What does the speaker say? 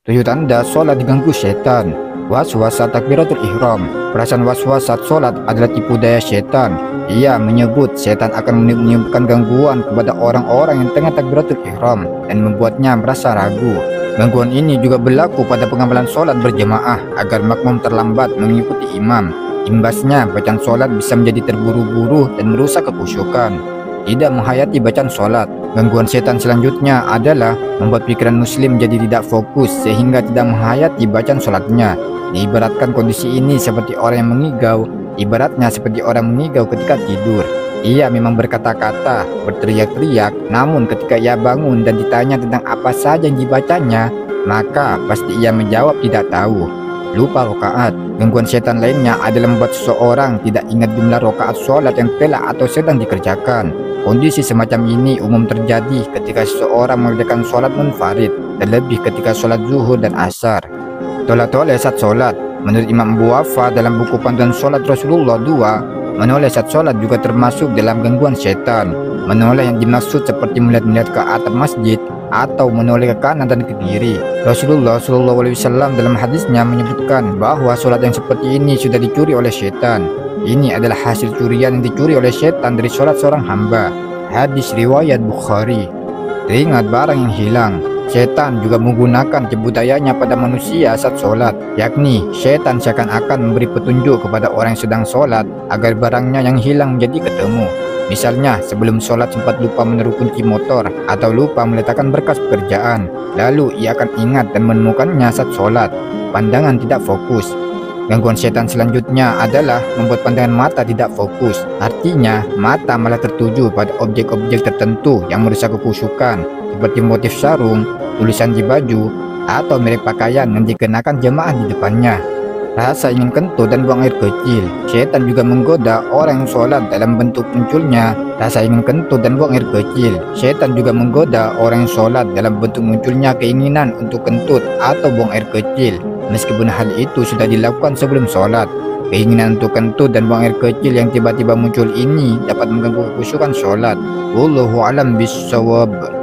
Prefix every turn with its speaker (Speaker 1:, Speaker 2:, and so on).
Speaker 1: 7 tanda sholat diganggu setan. Was-was saat takbiratul ihram. Perasaan was-was saat sholat adalah tipu daya setan. Ia menyebut setan akan menimbulkan gangguan kepada orang-orang yang tengah takbiratul ihram dan membuatnya merasa ragu. Gangguan ini juga berlaku pada pengamalan sholat berjamaah agar makmum terlambat mengikuti imam. Imbasnya, bacaan sholat bisa menjadi terburu-buru dan merusak kekhusyukan. Tidak menghayati bacaan sholat. Gangguan setan selanjutnya adalah membuat pikiran muslim jadi tidak fokus sehingga tidak menghayati bacaan sholatnya. Diibaratkan kondisi ini seperti orang yang mengigau. Ibaratnya seperti orang mengigau ketika tidur. Ia memang berkata-kata, berteriak-teriak, namun ketika ia bangun dan ditanya tentang apa saja yang dibacanya, maka pasti ia menjawab tidak tahu. Lupa rokaat. Gangguan setan lainnya adalah membuat seseorang tidak ingat jumlah rokaat sholat yang telah atau sedang dikerjakan. Kondisi semacam ini umum terjadi ketika seseorang mengerjakan sholat munfarid, terlebih ketika sholat zuhur dan asar. Tolak-tolak saat sholat. Menurut Imam Abu Wafa dalam buku panduan sholat Rasulullah 2, menoleh saat sholat juga termasuk dalam gangguan setan. Menoleh yang dimaksud seperti melihat-melihat ke atap masjid atau menoleh ke kanan dan ke kiri. Rasulullah SAW dalam hadisnya menyebutkan bahwa sholat yang seperti ini sudah dicuri oleh setan. Ini adalah hasil curian yang dicuri oleh setan dari sholat seorang hamba. Hadis riwayat Bukhari. Teringat barang yang hilang. Setan juga menggunakan tipu dayanya pada manusia saat sholat, yakni setan seakan-akan memberi petunjuk kepada orang yang sedang sholat agar barangnya yang hilang menjadi ketemu. Misalnya, sebelum sholat sempat lupa menaruh kunci motor atau lupa meletakkan berkas pekerjaan, lalu ia akan ingat dan menemukannya saat sholat. Pandangan tidak fokus. Gangguan setan selanjutnya adalah membuat pandangan mata tidak fokus. Artinya, mata malah tertuju pada objek-objek tertentu yang merusak kekhusyukan, seperti motif sarung, tulisan di baju, atau merek pakaian yang dikenakan jemaah di depannya. Rasa ingin kentut dan buang air kecil. Setan juga menggoda orang yang sholat dalam bentuk munculnya rasa ingin kentut dan buang air kecil. Setan juga menggoda orang yang sholat dalam bentuk munculnya keinginan untuk kentut atau buang air kecil. Meskipun hal itu sudah dilakukan sebelum sholat, keinginan untuk kentut dan buang air kecil yang tiba-tiba muncul ini dapat mengganggu kekhusyukan sholat. Wallahu a'lam bishawab.